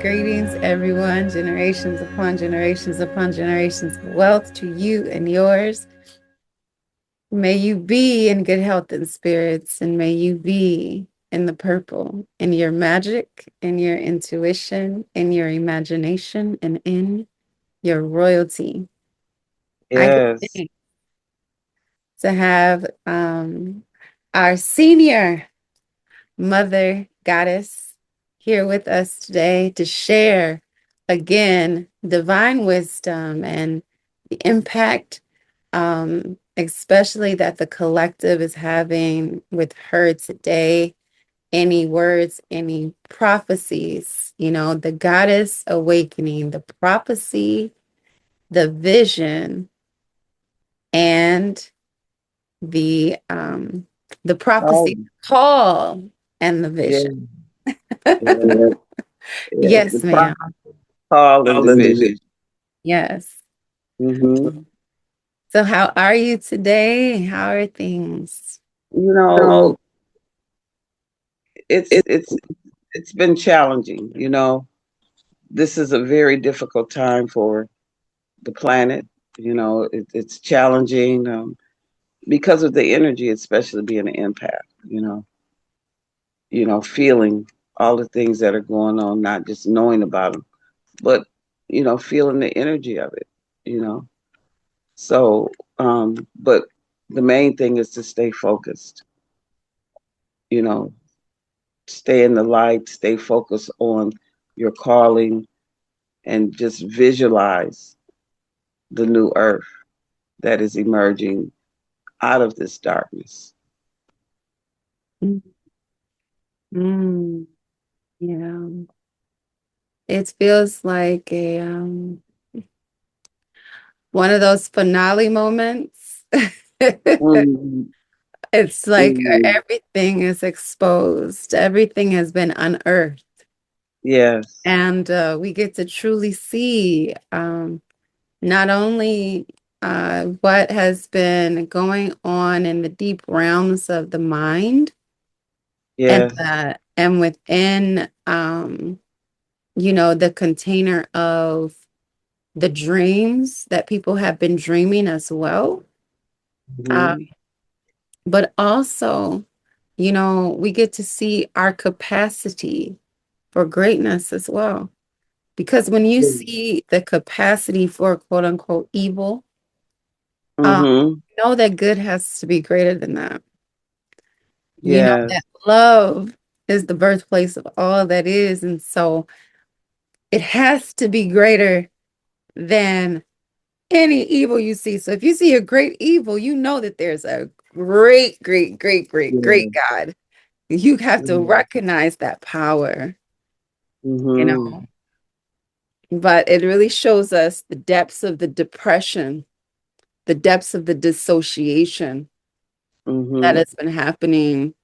Greetings, everyone. Generations upon generations of wealth to you and yours. May you be in good health and spirits, and may you be in the purple, in your magic, in your intuition, in your imagination, and in your royalty. I get Yes. to have our senior mother goddess here with us today to share again divine wisdom and the impact, especially that the collective is having with her today. Any words, any prophecies, the goddess awakening, the prophecy, the vision, and the Oh, prophecy call and the yeah, vision. yeah, yes. The Yes, ma'am. prophet call and the vision. Yes. Mm-hmm. So how are you today? How are things? You know, it's it's it's been challenging. This is a very difficult time for the planet. It's challenging because of the energy, especially being an empath. Feeling all the things that are going on, not just knowing about them, but feeling the energy of it. You know, So, but the main thing is to stay focused, you know, stay in the light, stay focused on your calling, and just visualize the new earth that is emerging out of this darkness. Mm, yeah. It feels like a one of those finale moments. Mhm, It's like mhm. everything is exposed, everything has been unearthed, Yes, and we get to truly see not only what has been going on in the deep realms of the mind yes, and within the container of the dreams that people have been dreaming as well. Uh, mhm, but also, we get to see our capacity for greatness as well. Because when you see the capacity for quote unquote evil, uh, mhm, know that good has to be greater than that. You know that yes, love is the birthplace of all that is. And so it has to be greater than any evil you see. So if you see a great evil, you know that there's a great, great, great, great, great yes, God. You have to mhm, recognize that power, you mhm, know. But it really shows us the depths of the depression, the depths of the dissociation that mhm, has been happening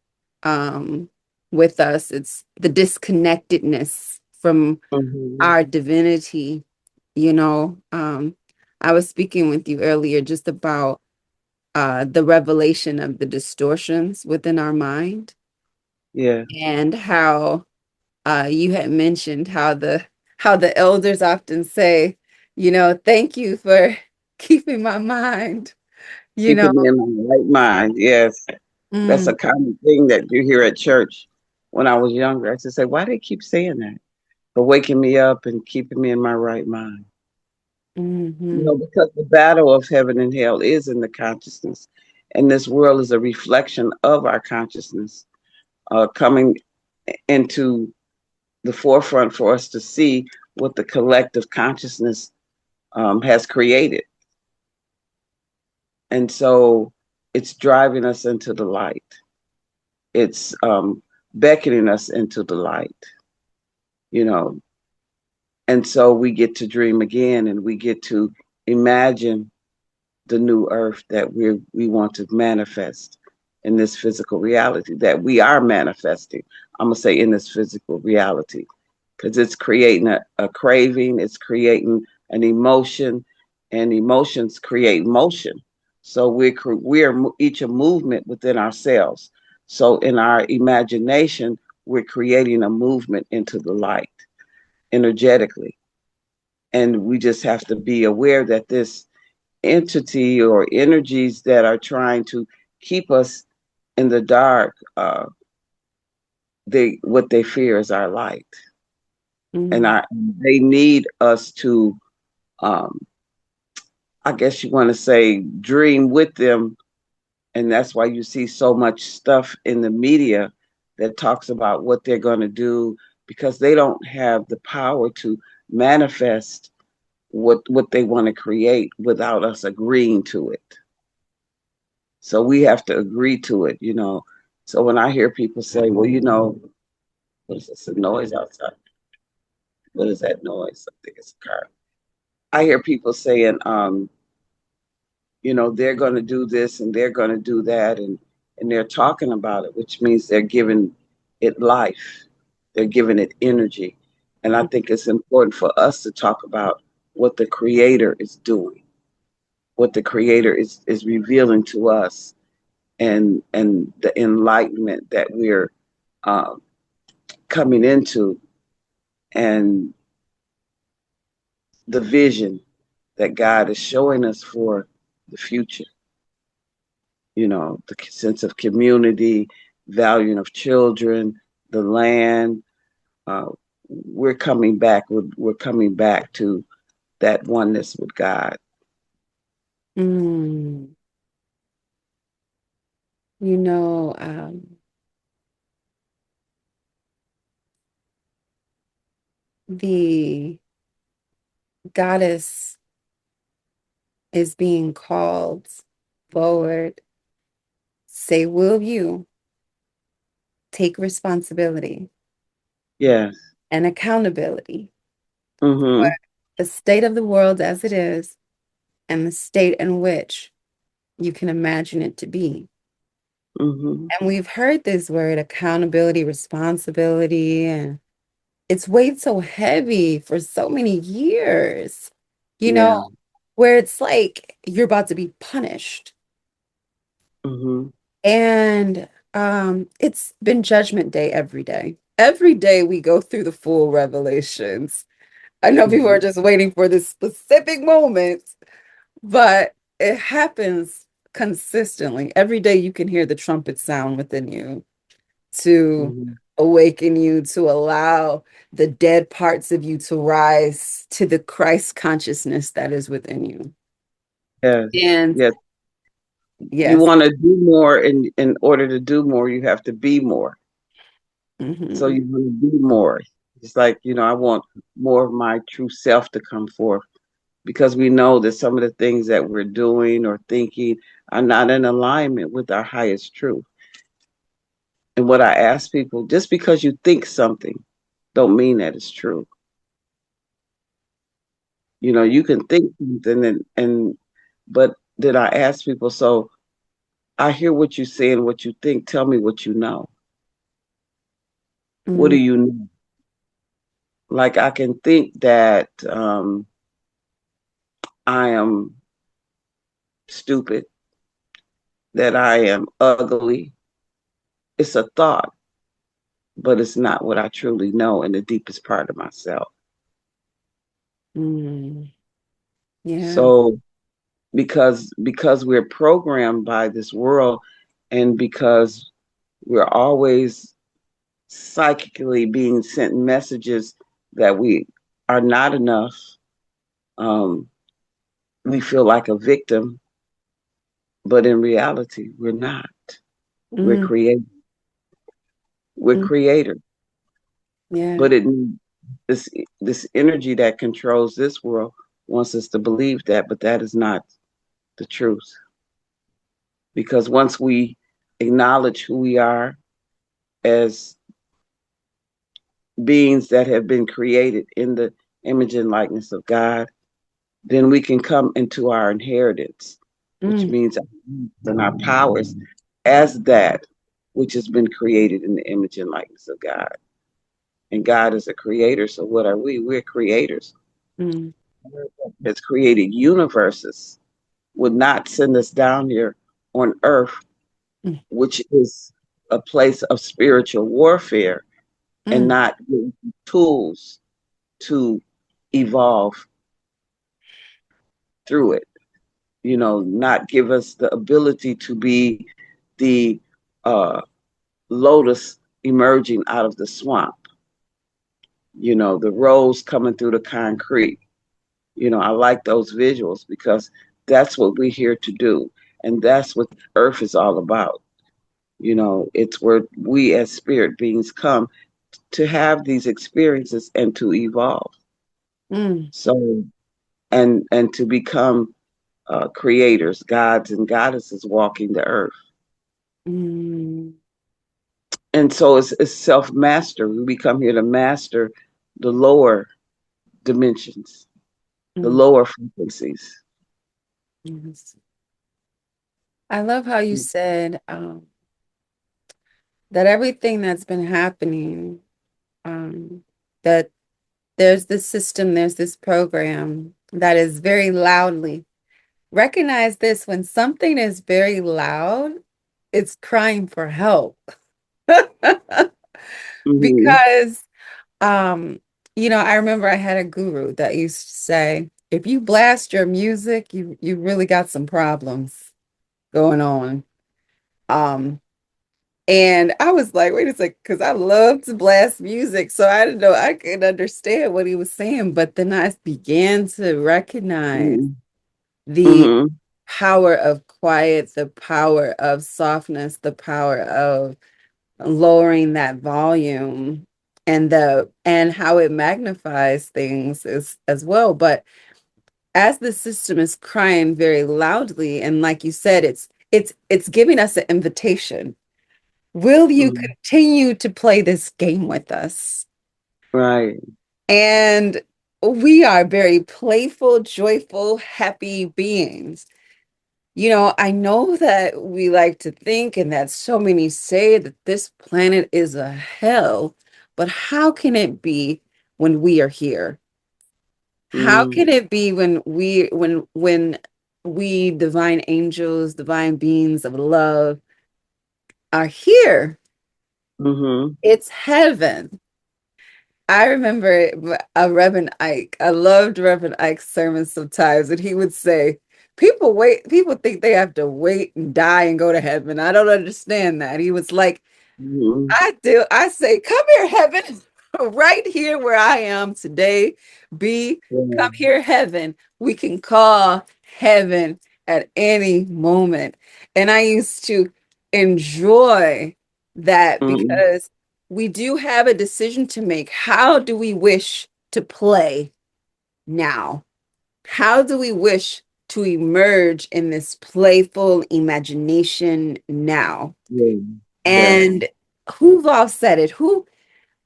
um, with us. It's the disconnectedness from mhm. our divinity, you know. I was speaking with you earlier just about the revelation of the distortions within our mind Yeah. and how you had mentioned how the elders often say, thank you for keeping my mind, you know. Keeping me in my right mind. Yes. That's Mm, a common thing that you hear at church. When I was younger, I used to say, why do they keep saying that? For waking me up and keeping me in my right mind. mhm, Because the battle of heaven and hell is in the consciousness. And this world is a reflection of our consciousness coming into the forefront for us to see what the collective consciousness has created. And so it's driving us into the light. It's beckoning us into the light, you know. And so we get to dream again and we get to imagine the new earth that we want to manifest in this physical reality that we are manifesting. I'm going to say in this physical reality because it's creating a craving, it's creating an emotion, and emotions create motion. So we're each a movement within ourselves. So in our imagination, we're creating a movement into the light. energetically. And we just have to be aware that this entity or energies that are trying to keep us in the dark, what they fear is our light. And Mm. they need us to, um, I guess you want to say, dream with them. And that's why you see so much stuff in the media that talks about what they're going to do, because they don't have the power to manifest what they want to create without us agreeing to it. So we have to agree to it, you know. So when I hear people say, well, you know, what is this, a noise outside? What is that noise? I think it's a car. I hear people saying, you know, they're going to do this and they're going to do that, and they're talking about it, which means they're giving it life, they're giving it energy. And I think it's important for us to talk about what the Creator is doing, what the Creator is revealing to us, and the enlightenment that we're um, coming into, and the vision that God is showing us for the future. You know, the sense of community, valuing of children, the land. Uh, we're coming back. We're coming back to that oneness with God. Mm. You know, the goddess is being called forward. Say, will you take responsibility Yes. and accountability for Mm-hmm. the state of the world as it is and the state in which you can imagine it to be? Mm-hmm. And we've heard this word accountability, responsibility, and it's weighed so heavy for so many years, you Yeah. know, where it's like you're about to be punished. Mm-hmm. And it's been Judgment Day every day. Every day we go through the full revelations. I know people Mm-hmm. are just waiting for this specific moment, but it happens consistently. Every day you can hear the trumpet sound within you to Mm-hmm. awaken you, to allow the dead parts of you to rise to the Christ consciousness that is within you. Yes. And Yes. You yes. want to do more, and in order to do more, you have to be more. So Mhm. you want to be more. It's like, you know, I want more of my true self to come forth, because we know that some of the things that we're doing or thinking are not in alignment with our highest truth. And what I ask people, just because you think something don't mean that it's true. You know, you can think something, and but then I ask people, so I hear what you say and what you think. Tell me what you know. What do Mm, you know? Like, I can think that I am stupid, that I am ugly. It's a thought, but it's not what I truly know in the deepest part of myself. mm, yeah. So because we're programmed by this world, and because we're always psychically being sent messages that we are not enough, um, we feel like a victim, but in reality, we're not. We're Mm, created. We're mm, creators, yeah. but this this energy that controls this world wants us to believe that, but that is not the truth. Because once we acknowledge who we are as beings that have been created in the image and likeness of God, then we can come into our inheritance, which Mm, means our powers as that which has been created in the image and likeness of God. And God is a creator. So what are we? We're creators. mm, Has created universes, would not send us down here on earth, mm, which is a place of spiritual warfare, and mm, not tools to evolve through it. Not give us the ability to be the lotus emerging out of the swamp, the rose coming through the concrete. I like those visuals because that's what we're here to do. And that's what Earth is all about. It's where we as spirit beings come to have these experiences and to evolve. Mm. So, and to become creators, gods and goddesses walking the earth. Mm. And so it's self-master. We come here to master the lower dimensions, the Mm. lower frequencies. Yes. I love how you said that everything that's been happening, that there's this system, there's this program that is very loudly. Recognize this: when something is very loud, it's crying for help. Mm-hmm. Because I remember I had a guru that used to say, if you blast your music, you really got some problems going on. Um, and I was like, wait a second, because I love to blast music. So I didn't know I could understand what he was saying. But then I began to recognize the Mm-hmm. power of quiet, the power of softness, the power of lowering that volume and how it magnifies things as well. But as the system is crying very loudly, and like you said, it's giving us an invitation. Will you Mm-hmm. continue to play this game with us? Right. And we are very playful, joyful, happy beings. I know that we like to think, and that so many say that this planet is a hell, but how can it be when we are here? How Mm-hmm. can it be when we divine angels, divine beings of love are here? Mm-hmm. It's heaven. I remember Reverend Ike. I loved Reverend Ike's sermons sometimes, and he would say, people think they have to wait and die and go to heaven. I don't understand that. He was like, Mm-hmm. I do. I say, come here, heaven, right here where I am today. Yeah. Come here, heaven. We can call heaven at any moment. And I used to enjoy that Mm-hmm. because we do have a decision to make. How do we wish to play now? How do we wish to emerge in this playful imagination now? Yeah. Yes. And who've all said it?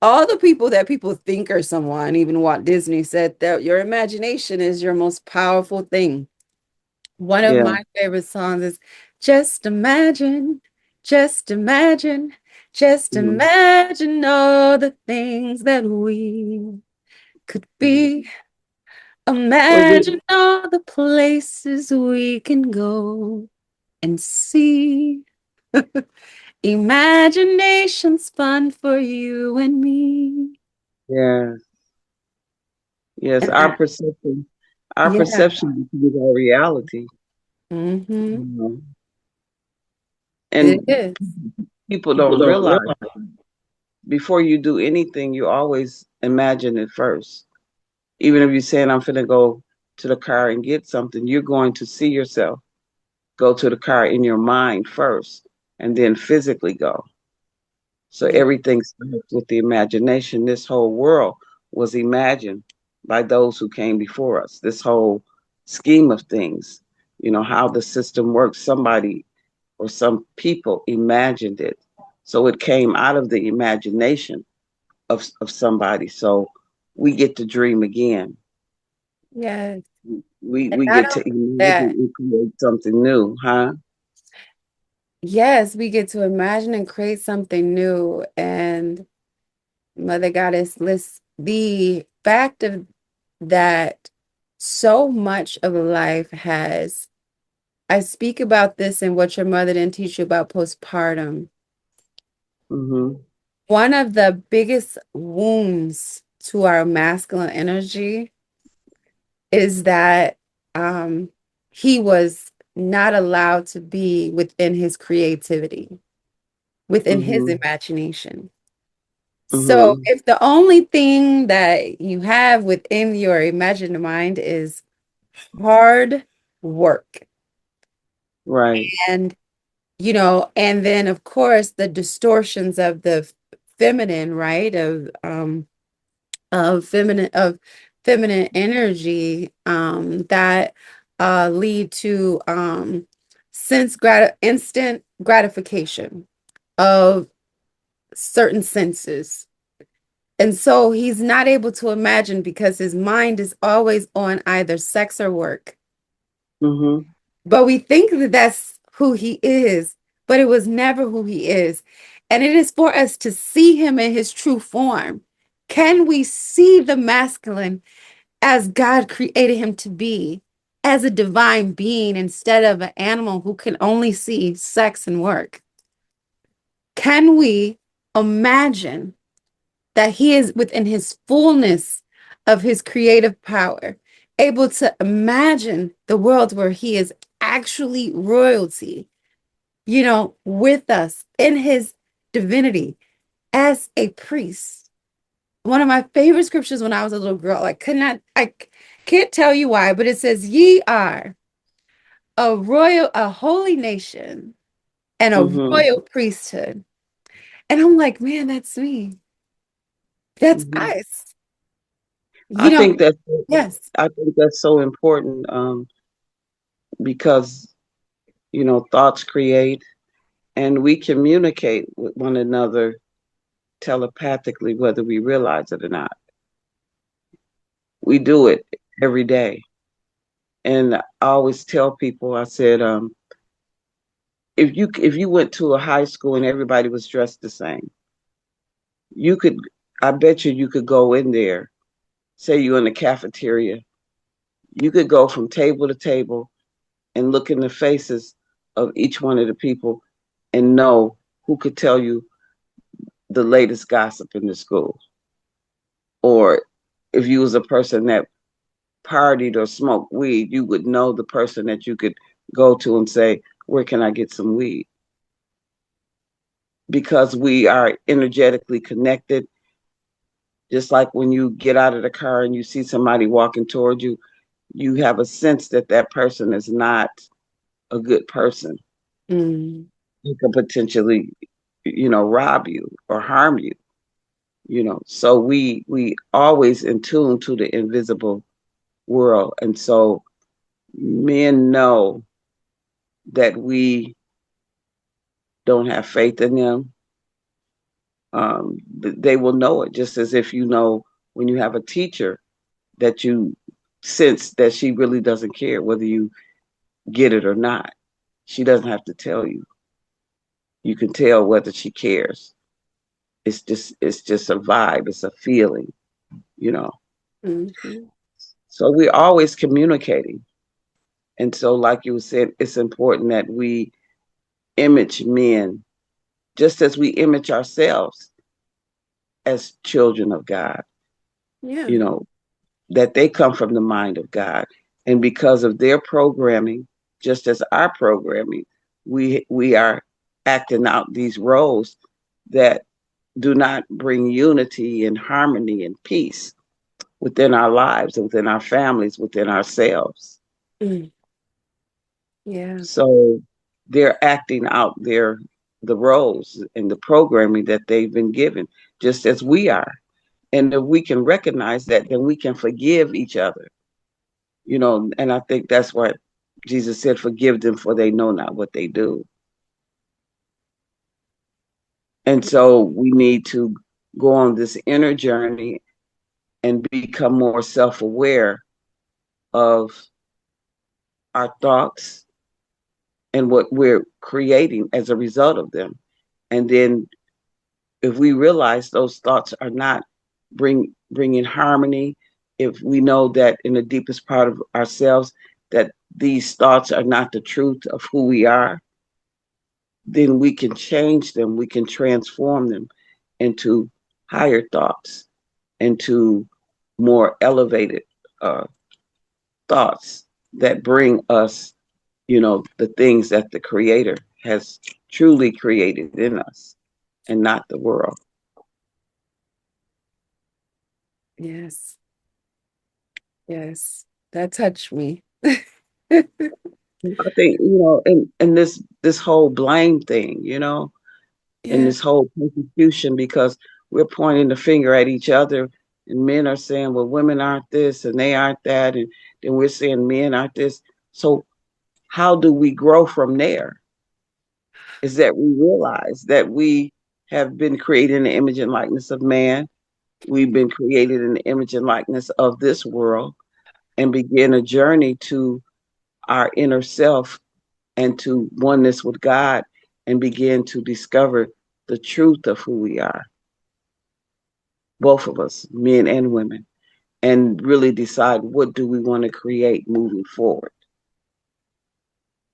All the people that people think are someone, even Walt Disney said that your imagination is your most powerful thing. One of Yeah. my favorite songs is Just Imagine, Just Imagine, Just Mm-hmm. Imagine all the things that we could be. Was it? Imagine all the places we can go and see. Imagination's fun for you and me. Yeah. Yes. And Our that, perception. Our yeah. perception becomes our reality. Mm-hmm. You know? It And is. people People don't don't realize realize. before you do anything, you always imagine it first. Even if you're saying, I'm finna go to the car and get something, you're going to see yourself go to the car in your mind first and then physically go. So Yeah. everything starts with the imagination. This whole world was imagined by those who came before us. This whole scheme of things, how the system works, somebody or some people imagined it. So it came out of the imagination of somebody. So we get to dream again. Yes. And We not get to only imagine that, and create something new, huh? yes, we get to imagine and create something new. And Mother Goddess lists the fact of that so much of life has. I speak about this in What Your Mother Didn't Teach You About Postpartum. Mm-hmm. One of the biggest wounds to our masculine energy is that he was not allowed to be within his creativity, within his Mm-hmm. imagination. So Mm-hmm. if the only thing that you have within your imagined mind is hard work, Right. and and then of course the distortions of the feminine, right? Of feminine energy that lead to instant gratification of certain senses. And so he's not able to imagine because his mind is always on either sex or work. Mm-hmm. But we think that that's who he is, but it was never who he is. And it is for us to see him in his true form. Can we see the masculine as God created him to be, as a divine being instead of an animal who can only see sex and work? Can we imagine that he is within his fullness of his creative power, able to imagine the world where he is actually royalty, with us in his divinity as a priest? One of my favorite scriptures when I was a little girl, I can't tell you why, but it says, "Ye are a holy nation and a Mm-hmm. royal priesthood." And I'm like, man, that's me. That's Mm-hmm. us. I You know, think that yes. I think that's so important, because thoughts create, and we communicate with one another telepathically, whether we realize it or not. We do it every day. And I always tell people, I said, if you went to a high school and everybody was dressed the same, you could, I bet you could go in there, say you're in the cafeteria, you could go from table to table and look in the faces of each one of the people and know who could tell you the latest gossip in the school. Or if you was a person that partied or smoked weed, you would know the person that you could go to and say, where can I get some weed? Because we are energetically connected. Just like when you get out of the car and you see somebody walking toward you, you have a sense that that person is not a good person. Mm, He could potentially, rob you or harm you. So we always in tune to the invisible world, and so men know that we don't have faith in them. They will know it, just as if when you have a teacher that you sense that she really doesn't care whether you get it or not. She doesn't have to tell you. You can tell whether she cares. It's just a vibe. It's a feeling, you know. mhm. So we're always communicating. And so, like you said, it's important that we image men just as we image ourselves as children of God, Yeah. you know, that they come from the mind of God. And because of their programming, just as our programming, we are acting out these roles that do not bring unity and harmony and peace within our lives, within our families, within ourselves. Mm, yeah. So they're acting out the roles and the programming that they've been given, just as we are. And if we can recognize that, then we can forgive each other. And I think that's what Jesus said, forgive them for they know not what they do. And so we need to go on this inner journey and become more self-aware of our thoughts and what we're creating as a result of them. And then if we realize those thoughts are not bringing harmony, if we know that in the deepest part of ourselves that these thoughts are not the truth of who we are, then we can change them, we can transform them into higher thoughts into more elevated uh, thoughts that bring us, the things that the Creator has truly created in us and not the world. Yes. Yes. That touched me. I think, and this whole blame thing, and Yeah. this whole persecution because we're pointing the finger at each other and men are saying, well, women aren't this and they aren't that. And then we're saying men aren't this. So how do we grow from there? Is that we realize that we have been created in the image and likeness of man. We've been created in the image and likeness of this world and begin a journey to our inner self and to oneness with God and begin to discover the truth of who we are, both of us, men and women, and really decide what do we want to create moving forward.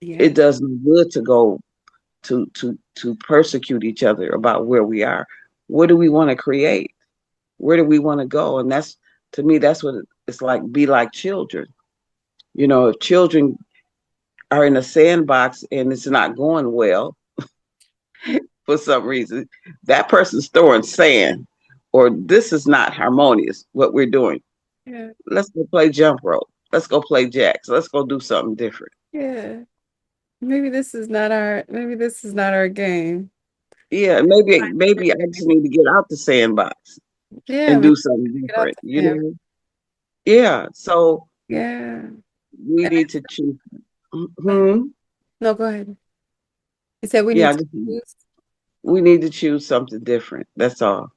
It Yes. does no good to go to persecute each other about where we are. What do we want to create? Where do we want to go? And that's, to me, that's what it's like. Be like children. If children are in a sandbox and it's not going well for some reason, that person's throwing sand, or this is not harmonious. What we're doing. Yeah. Let's go play jump rope. Let's go play jacks. Let's go do something different. Yeah. Maybe this is not our game. Yeah, maybe I just need to get out the sandbox Yeah, and maybe do something get out different. the Yeah. So Yeah. we And need to choose. Hmm. no, go ahead. You said we need Yeah, to choose. we need to choose something different. That's all.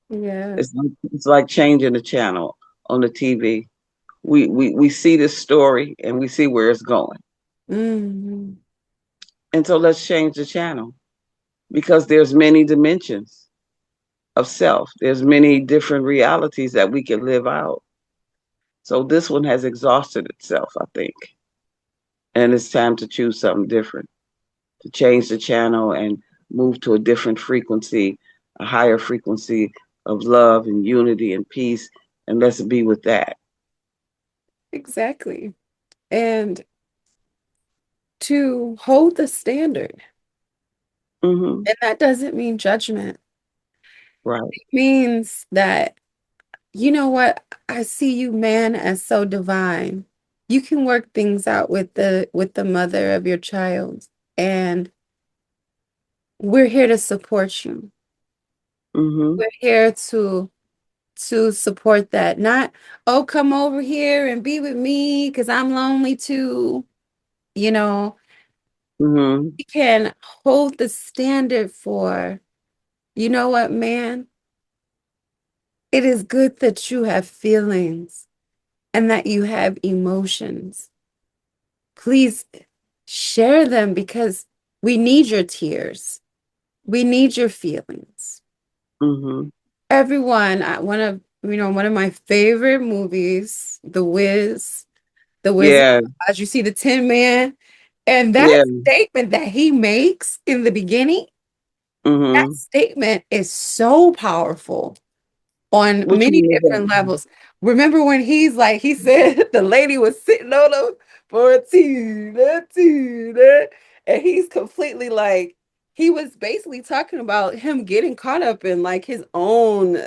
Yeah. It's like changing the channel on the TV. We see this story and we see where it's going, Hmm. and so let's change the channel because there's many dimensions of self. There's many different realities that we can live out. So this one has exhausted itself, I think, and it's time to choose something different, to change the channel and move to a different frequency, a higher frequency of love and unity and peace, and let's be with that. Exactly. And to hold the standard. Hmm. And that doesn't mean judgment. Right. It means that, you know what, I see you, man, as so divine. You can work things out with the mother of your child. And we're here to support you. Hmm. We're here to support that. Not, oh, come over here and be with me because I'm lonely too. You know, Hmm. we can hold the standard for, you know what, man? It is good that you have feelings and that you have emotions. Please share them because we need your tears. We need your feelings. Hmm. Everyone, one of my favorite movies, The Wizard Yeah. of Oz. You see the Tin Man, and that Yeah. statement that he makes in the beginning, that Hmm. statement is so powerful on Which many one was different that? levels. Remember when he said the lady was sitting on him for a tea, and he's completely like, he was basically talking about him getting caught up in like his own,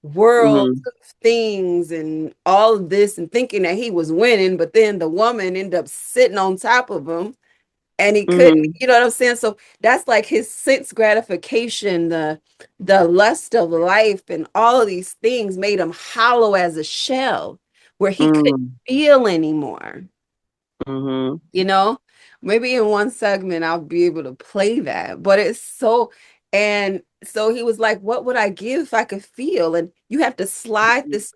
world Hmm. of things and all of this and thinking that he was winning, but then the woman ended up sitting on top of him and he couldn't, Hmm. you know what I'm saying? So that's like his sense gratification, the lust of life and all of these things made him hollow as a shell where he couldn't Hmm. feel anymore. Hmm. You know, maybe in one segment I'll be able to play that, but it's so, and so he was like, what would I give if I could feel? And you have to slide some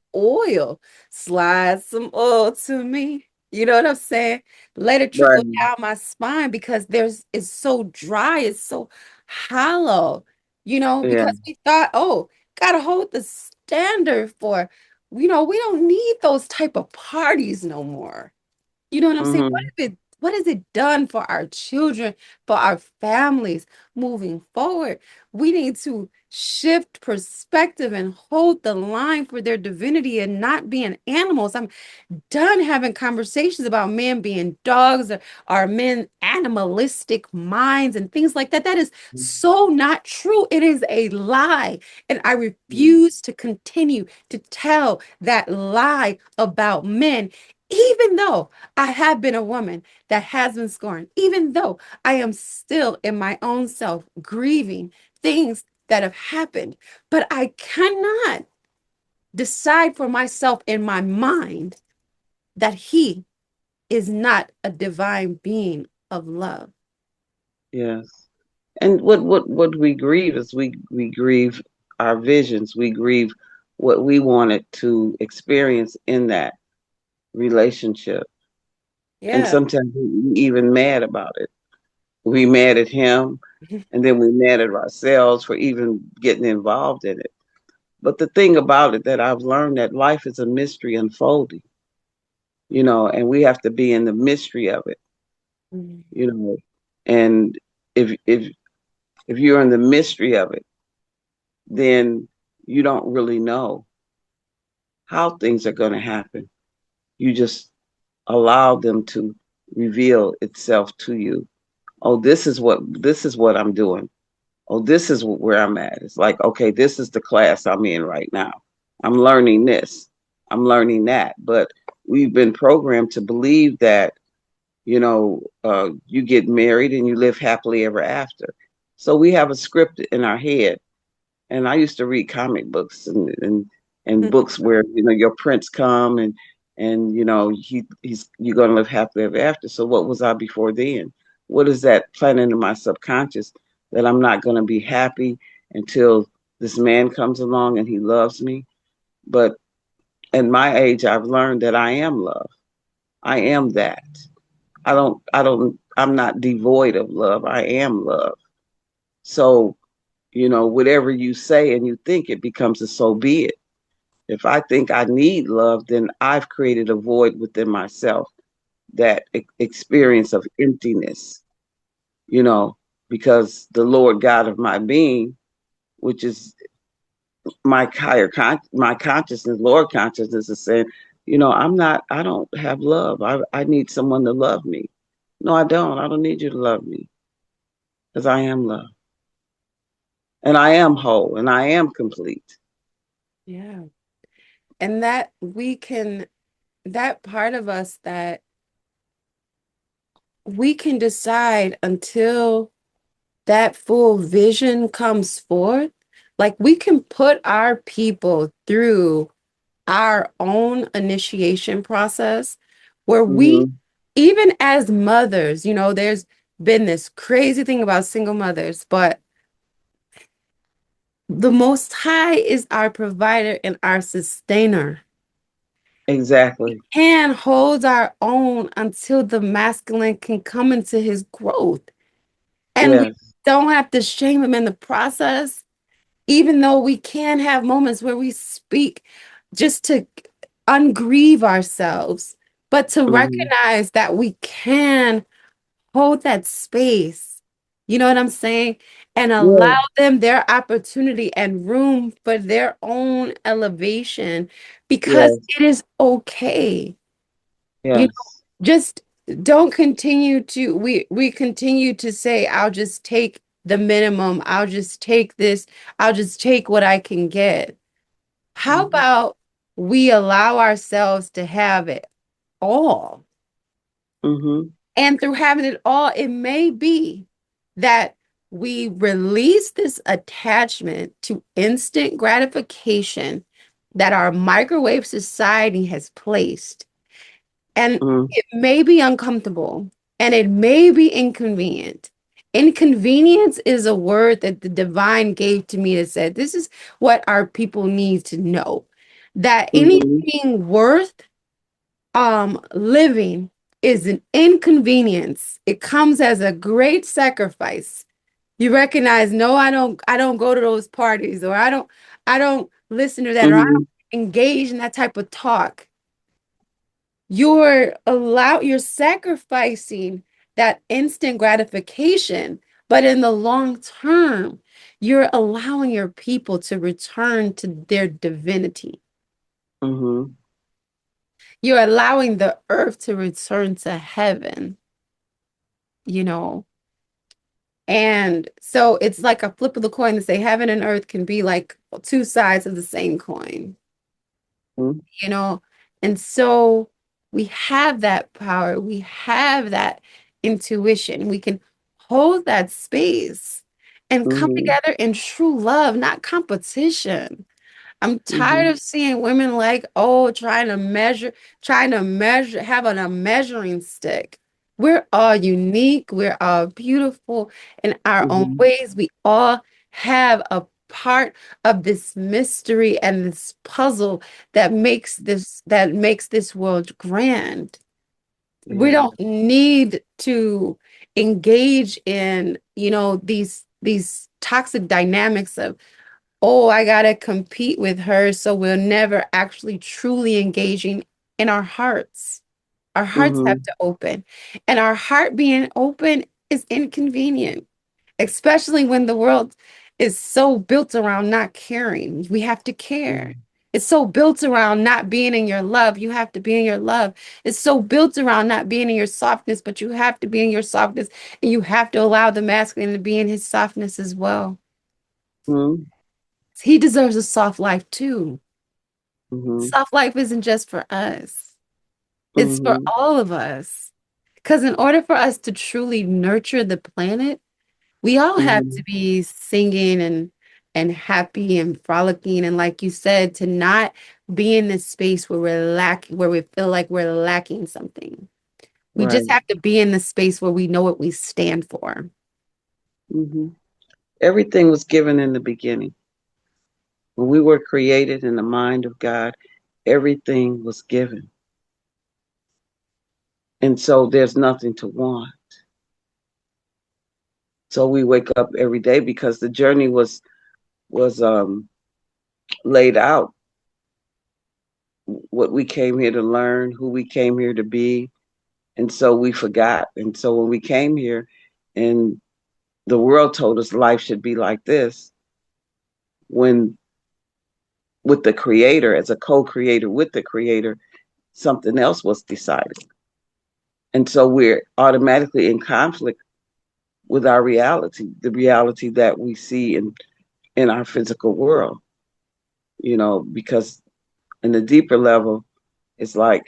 oil to me. You know what I'm saying? Let it trickle Right. down my spine because it's so dry, it's so hollow, Yeah. because we thought, oh, gotta hold the standard for, we don't need those type of parties no more. You know what I'm saying? Hmm. What has it done for our children, for our families moving forward? We need to shift perspective and hold the line for their divinity and not being animals. I'm done having conversations about men being dogs or men animalistic minds and things like that. That is so not true. It is a lie. And I refuse to continue to tell that lie about men, even though I have been a woman that has been scorned, even though I am still in my own self grieving things that have happened. But I cannot decide for myself in my mind that he is not a divine being of love. Yes. And what we grieve is we grieve our visions. We grieve what we wanted to experience in that relationship. And Yeah. sometimes we even mad about it. We mad at him, and then we mad at ourselves for even getting involved in it. But the thing about it that I've learned that life is a mystery unfolding, and we have to be in the mystery of it, Mhm. you know. And if you're in the mystery of it, then you don't really know how things are going to happen. You just allow them to reveal itself to you. Oh, this is what I'm doing. Oh, this is where I'm at. It's like, okay, this is the class I'm in right now. I'm learning this. I'm learning that. But we've been programmed to believe that, you get married and you live happily ever after. So we have a script in our head. And I used to read comic books and books where, your prince come and he's you're gonna live happily ever after. So what was I before then? What is that planning in my subconscious that I'm not gonna be happy until this man comes along and he loves me? But at my age I've learned that I am love. I am that. I'm not devoid of love. I am love. So, whatever you say and you think, it becomes a so be it. If I think I need love, then I've created a void within myself, that experience of emptiness, you know, because the Lord God of my being, which is my consciousness, Lord consciousness, is saying, I don't have love. I need someone to love me. No, I don't. I don't need you to love me because I am love and I am whole and I am complete. Yeah. And that part of us that we can decide until that full vision comes forth, like we can put our people through our own initiation process where we, Hmm. even as mothers, there's been this crazy thing about single mothers, but the Most High is our provider and our sustainer. Exactly. Can hold our own until the masculine can come into his growth. And we Yes. don't have to shame him in the process, even though we can have moments where we speak just to ungrieve ourselves, but to Hmm. recognize that we can hold that space. You know what I'm saying? And allow Yeah. them their opportunity and room for their own elevation because Yes. it is okay. You know, Yes. just don't continue to we continue to say, I'll just take the minimum, I'll just take this, I'll just take what I can get. How Hmm. about we allow ourselves to have it all? Hmm. And through having it all, it may be that we release this attachment to instant gratification that our microwave society has placed. And Hmm. it may be uncomfortable and it may be inconvenient. Inconvenience is a word that the divine gave to me that said, this is what our people need to know. That Hmm. anything worth living is an inconvenience. It comes as a great sacrifice. You recognize, no, I don't go to those parties, or I don't listen to that, or I don't Hmm. engage in that type of talk. You're sacrificing that instant gratification But in the long term, you're allowing your people to return to their divinity. Mm-hmm. You're allowing the earth to return to heaven, you know. And so it's like a flip of the coin to say heaven and earth can be like two sides of the same coin, Mm-hmm. you know? And so we have that power, we have that intuition, we can hold that space and come Mm-hmm. together in true love, not competition. I'm tired Mm-hmm. of seeing women like, oh, trying to measure, having a measuring stick. We're all unique. We're all beautiful in our own Mm-hmm. ways. We all have a part of this mystery and this puzzle that makes this world grand. We Yeah. don't need to engage in, these toxic dynamics of, oh, I gotta compete with her. So we're never actually truly engaging in our hearts. Our hearts have Mm-hmm. to open. And our heart being open is inconvenient, especially when the world is so built around not caring. We have to care. Mm-hmm. It's so built around not being in your love. You have to be in your love. It's so built around not being in your softness, but you have to be in your softness. And you have to allow the masculine to be in his softness as well. He deserves a soft life too. Mm-hmm. Soft life isn't just for us, it's for Mm-hmm. all of us. Because in order for us to truly nurture the planet, we all have Mm-hmm. to be singing and happy and frolicking. And like you said, to not be in this space where where we feel like we're lacking something. We just Right. have to be in the space where we know what we stand for. Mm-hmm. Everything was given in the beginning. When we were created in the mind of God, everything was given. And so there's nothing to want. So we wake up every day because the journey was laid out, what we came here to learn, who we came here to be. And so we forgot. And so when we came here and the world told us life should be like this, when with the creator, as a co-creator with the creator, something else was decided. And so we're automatically in conflict with our reality, the reality that we see in our physical world, because in the deeper level, it's like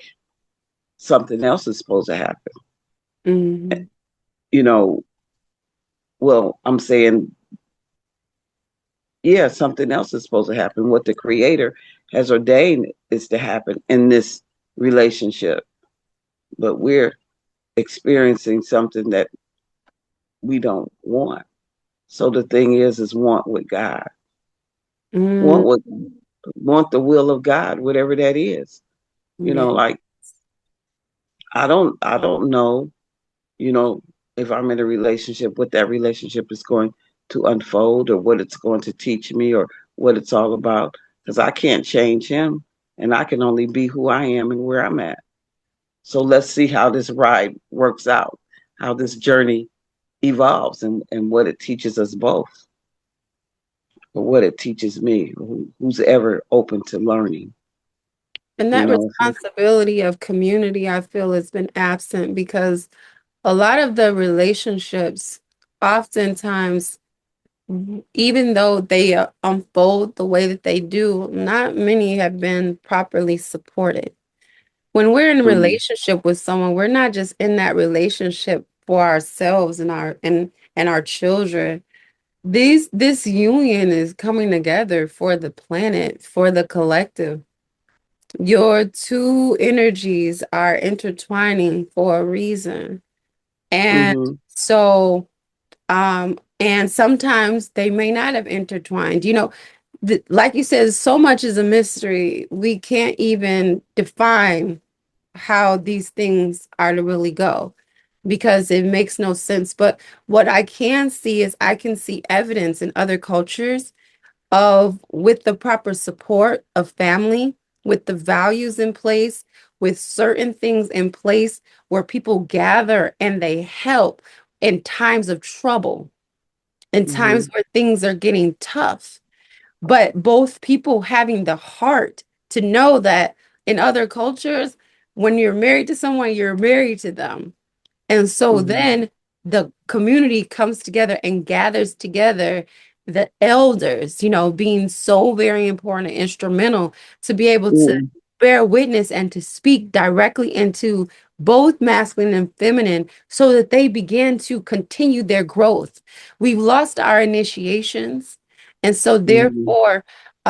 something else is supposed to happen. Mhm. You know, well, I'm saying, yeah, something else is supposed to happen. What the creator has ordained is to happen in this relationship. But we're experiencing something that we don't want. So the thing is want with God. Mm, Want what want the will of God, whatever that is. yeah. Like I don't know, you know, if I'm in a relationship, what that relationship is going to unfold or what it's going to teach me or what it's all about. Because I can't change him and I can only be who I am and where I'm at. So let's see how this ride works out, how this journey evolves and what it teaches us both, or what it teaches me, who's ever open to learning. And You that know, responsibility of community, I feel, has been absent because a lot of the relationships, oftentimes, even though they unfold the way that they do, not many have been properly supported. When we're in a mm-hmm, relationship with someone, we're not just in that relationship for ourselves and our children. This union is coming together for the planet, for the collective. Your two energies are intertwining for a reason. And mm-hmm, so, and sometimes they may not have intertwined. Like you said, so much is a mystery. We can't even define how these things are to really go because it makes no sense. But what I can see is I can see evidence in other cultures of with the proper support of family, with the values in place, with certain things in place where people gather and they help in times of trouble. in times Mhm. where things are getting tough, but both people having the heart to know that in other cultures, when you're married to someone, you're married to them. And so Mhm. then the community comes together and gathers together, the elders, being so very important and instrumental to be able to Mhm. bear witness and to speak directly into both masculine and feminine so that they begin to continue their growth. We've lost our initiations. And so, Mhm. therefore,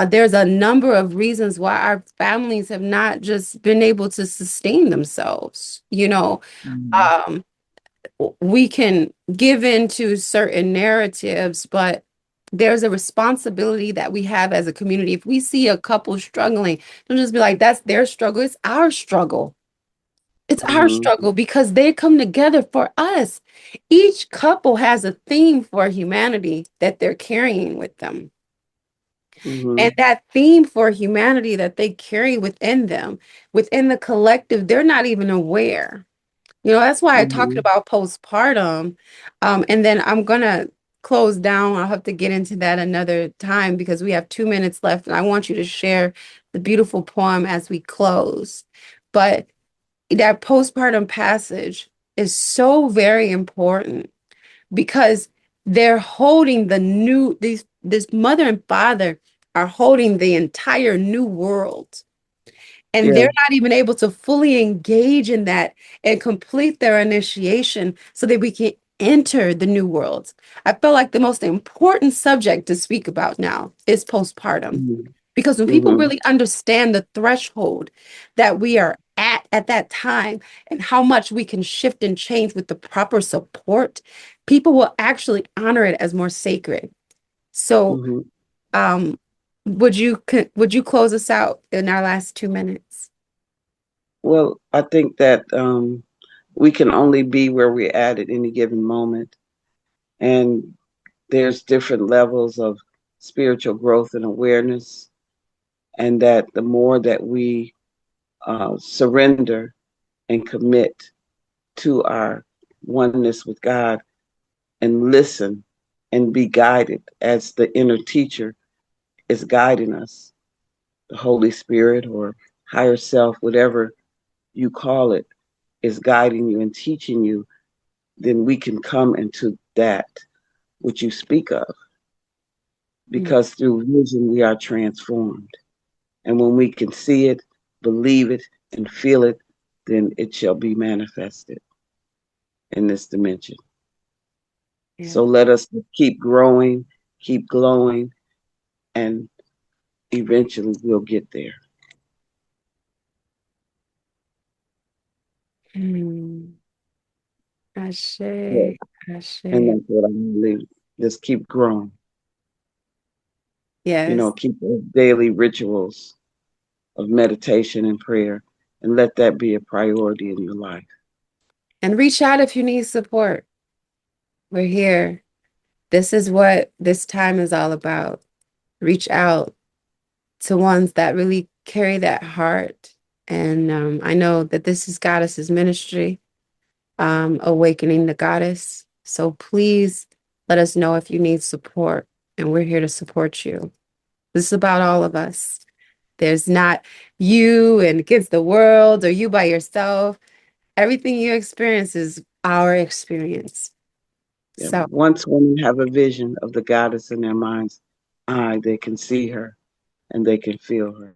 there's a number of reasons why our families have not just been able to sustain themselves. Mhm. Um, we can give into certain narratives, but there's a responsibility that we have as a community. If we see a couple struggling, don't just be like, that's their struggle. It's our struggle. It's our Mhm. struggle because they come together for us. Each couple has a theme for humanity that they're carrying with them. And Mhm. that theme for humanity that they carry within them, within the collective, they're not even aware. That's why I talked Mhm. about postpartum. And then I'm gonna close down. I'll have to get into that another time because we have 2 minutes left, and I want you to share the beautiful poem as we close. But that postpartum passage is so very important because they're holding this mother and father are holding the entire new world, and Yeah. they're not even able to fully engage in that and complete their initiation so that we can enter the new world. I feel like the most important subject to speak about now is postpartum. Mhm. Because when people Mhm. really understand the threshold that we are at that time and how much we can shift and change with the proper support, people will actually honor it as more sacred. So, Mhm. um, would you close us out in our last 2 minutes? Well, I think that we can only be where we're at any given moment, and there's different levels of spiritual growth and awareness, and that the more that we surrender and commit to our oneness with God and listen and be guided as the inner teacher is guiding us, the Holy Spirit or higher self, whatever you call it, is guiding you and teaching you, then we can come into that which you speak of. Mm, Because through vision, we are transformed. And when we can see it, believe it, and feel it, then it shall be manifested in this dimension. yeah. So let us keep growing, keep glowing, and eventually we'll get there. Hmm. Yeah. Ashe, And ashe. that's what I believe. Just keep growing. Yes. Keep those daily rituals of meditation and prayer and let that be a priority in your life. And reach out if you need support. We're here. This is what this time is all about. Reach out to ones that really carry that heart. And I know that this is Goddess's ministry, Awakening the Goddess. So please let us know if you need support, and we're here to support you. This is about all of us. There's not you and against the world or you by yourself. Everything you experience is our experience. Yeah. So, Once women have a vision of the goddess in their mind's eye, they can see her and they can feel her.